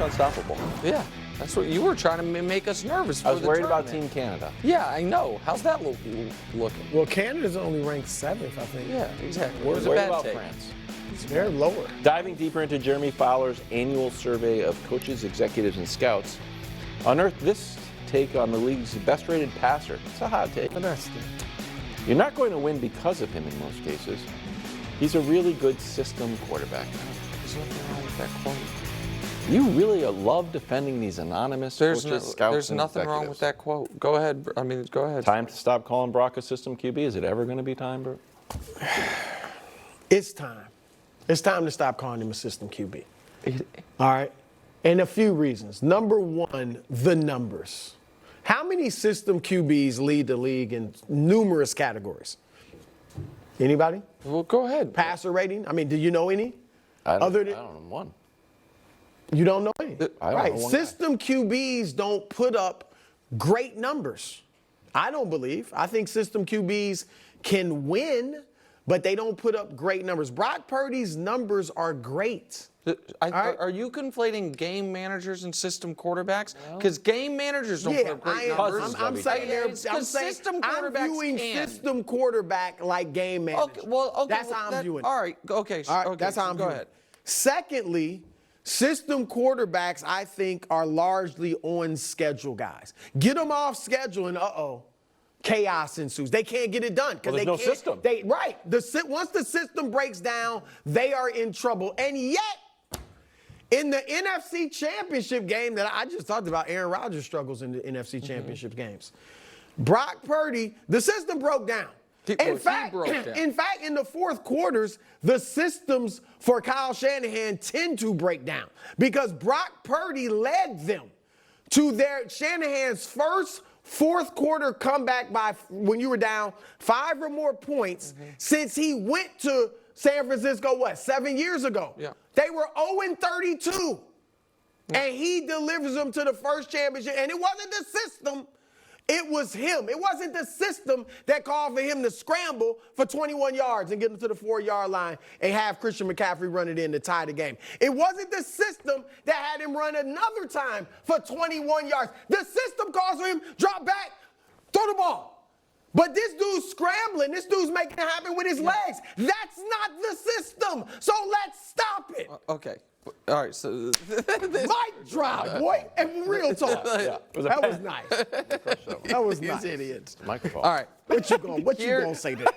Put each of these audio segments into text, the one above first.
unstoppable. Yeah, that's what you were trying to make us nervous for. I was worried about tournament. Team Canada. Yeah, I know. How's that looking? Well, Canada's only ranked 7th, I think. Yeah, exactly. It We're was a worried bad about take. France. They're lower. Diving deeper into Jeremy Fowler's annual survey of coaches, executives, and scouts, unearthed this take on the league's best-rated passer. It's a hot take. You're not going to win because of him in most cases. He's a really good system quarterback. There's nothing wrong with that quote. You really love defending these anonymous coaches, scouts, There's and nothing wrong with that quote. Go ahead. Go ahead. Time to stop calling Brock a system QB? Is it ever going to be time, bro? It's time. It's time to stop calling him a system QB. All right? And a few reasons. Number one, the numbers. How many system QBs lead the league in numerous categories? Anybody? Well, go ahead. Passer rating? I mean, do you know any? I don't know one. You don't know any? I don't Right. know one System QBs don't put up great numbers. I don't believe. I think system QBs can win, but they don't put up great numbers. Brock Purdy's numbers are great. Are you conflating game managers and system quarterbacks? Because game managers don't put up great numbers. I'm saying system quarterbacks I'm viewing system quarterback like game manager. Okay, that's how I'm viewing it. All right, okay. All right, that's how I'm go viewing ahead. it. Secondly, system quarterbacks, I think, are largely on schedule guys. Get them off schedule and chaos ensues. They can't get it done because there's no system. Once the system breaks down, they are in trouble. And yet, in the NFC Championship game that I just talked about, Aaron Rodgers struggles in the NFC Championship games. Brock Purdy, the system broke down. In fact, in the fourth quarters, the systems for Kyle Shanahan tend to break down because Brock Purdy led them to Shanahan's first fourth quarter comeback by when you were down 5 or more points since he went to San Francisco, 7 years ago? Yeah. They were 0-32. And he delivers them to the first championship. And it wasn't the system. It was him. It wasn't the system that called for him to scramble for 21 yards and get him to the 4-yard line and have Christian McCaffrey run it in to tie the game. It wasn't the system that had him run another time for 21 yards. The system calls for him, drop back, throw the ball. But this dude's scrambling. This dude's making it happen with his legs. That's not the system. So let's stop it. Okay. All right, so Mic drop, boy, and real talk. That was nice. That was nice. Idiots. Microphone. All right. What you gonna say to that?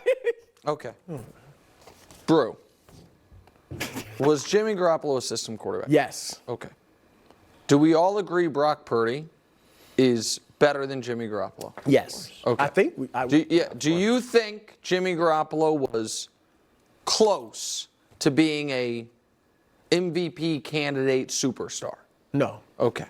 Okay. Brew. Was Jimmy Garoppolo a system quarterback? Yes. Okay. Do we all agree Brock Purdy is better than Jimmy Garoppolo? Yes. Okay. I think do you think Jimmy Garoppolo was close to being a MVP candidate superstar? No. Okay.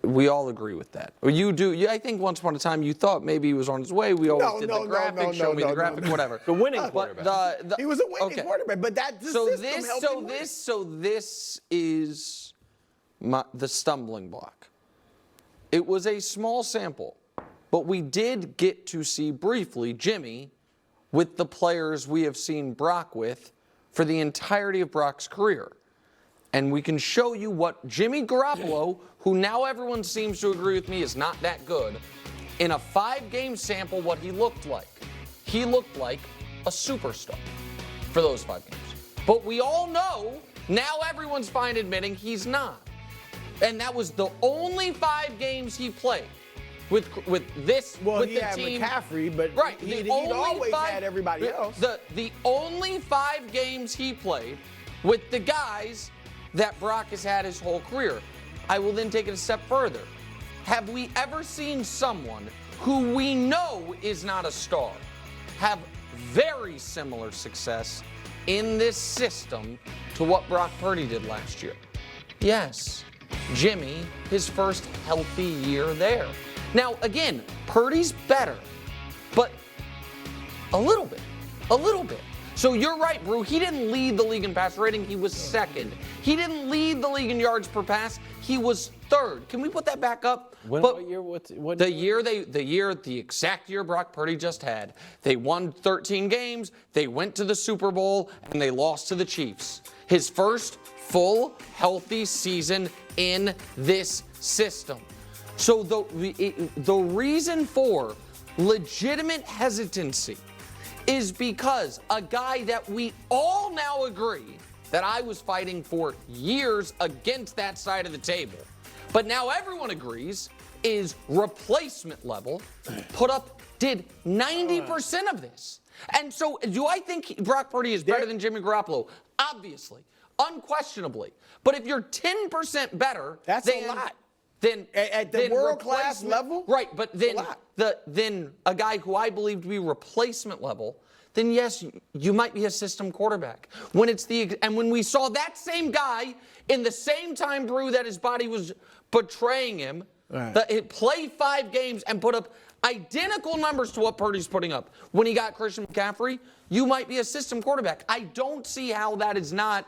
We all agree with that. Or you do. I think once upon a time you thought maybe he was on his way. We always did the graphic, show me the graphic, whatever. The winning quarterback. He was a winning quarterback, but that's the system helped him win. So this is the stumbling block. It was a small sample, but we did get to see briefly Jimmy with the players we have seen Brock with for the entirety of Brock's career. And we can show you what Jimmy Garoppolo, who now everyone seems to agree with me is not that good, in a 5-game sample what he looked like. He looked like a superstar for those 5 games. But we all know, now everyone's fine admitting he's not. And that was the only 5 games he played with this with he the had team. McCaffrey, but right, he'd always had everybody else. The only 5 games he played with the guys that Brock has had his whole career. I will then take it a step further. Have we ever seen someone who we know is not a star have very similar success in this system to what Brock Purdy did last year? Yes. Jimmy, his first healthy year there. Now, again, Purdy's better, but a little bit. So you're right, Brew. He didn't lead the league in pass rating. He was second. He didn't lead the league in yards per pass. he was third. Can we put that back up? What year? The exact year Brock Purdy just had. They won 13 games, they went to the Super Bowl, and they lost to the Chiefs. His first full, healthy season in this system. So the reason for legitimate hesitancy is because a guy that we all now agree that I was fighting for years against that side of the table, but now everyone agrees is replacement level, did 90% of this. And so do I think Brock Purdy is better than Jimmy Garoppolo? Obviously, unquestionably. But if you're 10% better, that's a lot. Then at the world-class level? Right, but then a guy who I believe to be replacement level, then yes, you might be a system quarterback. And when we saw that same guy in the same time, Drew, that his body was betraying him, right, play 5 games and put up identical numbers to what Purdy's putting up. When he got Christian McCaffrey, you might be a system quarterback. I don't see how that is not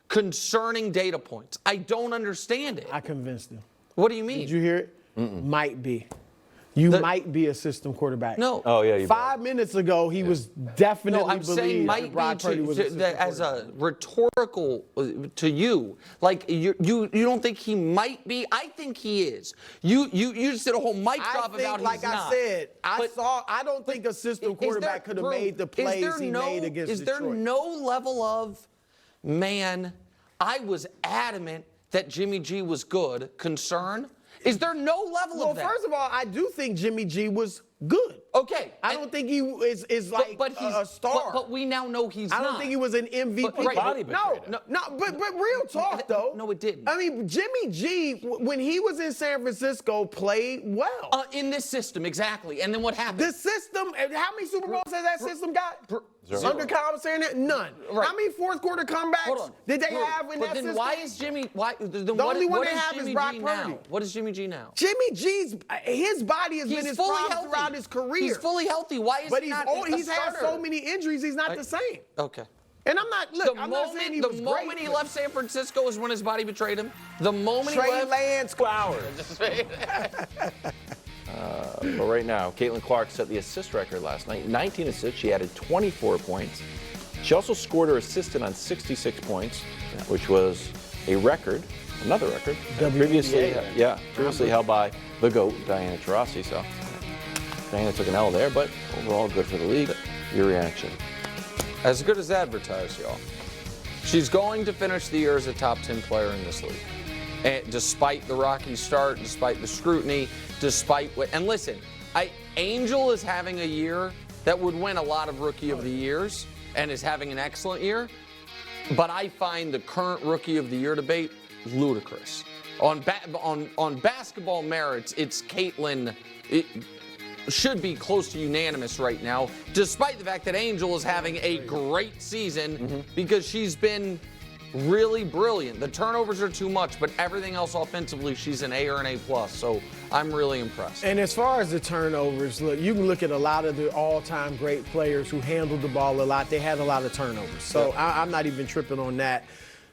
concerning data points. I don't understand it. I convinced him. What do you mean? Did you hear it? Might be. You might be a system quarterback. No. Oh, yeah. 5 minutes ago, he was definitely I'm saying might Brock Purdy was as a rhetorical to you. Like, you don't think he might be? I think he is. You just did a whole mic drop about like he's not. I said, I don't think a system quarterback could have made the plays he made against Detroit. Is there no level of, man, I was adamant that Jimmy G was good, concern? Is there no level of that? Well, first of all, I do think Jimmy G was good. Okay. I don't think he is like a star. But we now know he's not. I don't think he was an MVP. But real talk, though. No, it didn't. I mean, Jimmy G, when he was in San Francisco, played well. In this system, exactly. And then what happened? The system, how many Super Bowls has that system got? Zero. Under commissary, none. Right. How many fourth quarter comebacks did they have in that system? Why is Jimmy? The only one they have is Brock Purdy. What is Jimmy G now? Jimmy G's his body has been his problem throughout his career. He's fully healthy. Why is he not? But he's had so many injuries. He's not the same. Okay. And I'm not. Look, I'm not saying he was great. The moment he left San Francisco is when his body betrayed him. The moment he left. Trey Lance Flowers. But right now, Caitlin Clark set the assist record last night. 19 assists. She added 24 points. She also scored her assistant on 66 points, which was a record, another record. Previously held by the GOAT, Diana Taurasi. So Diana took an L there, but overall good for the league. Your reaction? As good as advertised, y'all. She's going to finish the year as a top 10 player in this league. And despite the rocky start, despite the scrutiny, and listen, Angel is having a year that would win a lot of Rookie of the Years and is having an excellent year, but I find the current Rookie of the Year debate ludicrous. On basketball merits, it's Caitlin. It should be close to unanimous right now, despite the fact that Angel is having a great season because she's been really brilliant. The turnovers are too much, but everything else offensively, she's an A or an A+. So I'm really impressed. And as far as the turnovers, look, you can look at a lot of the all-time great players who handled the ball a lot. They had a lot of turnovers. So I'm not even tripping on that.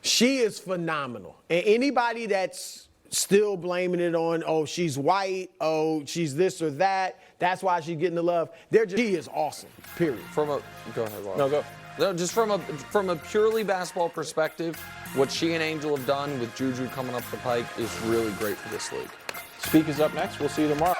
She is phenomenal. And anybody that's still blaming it on, oh, she's white, oh, she's this or that, that's why she's getting the love. She is awesome, period. Go ahead, Laura. No, go. No, just from a purely basketball perspective, what she and Angel have done with Juju coming up the pike is really great for this league. Speak is up next. We'll see you tomorrow.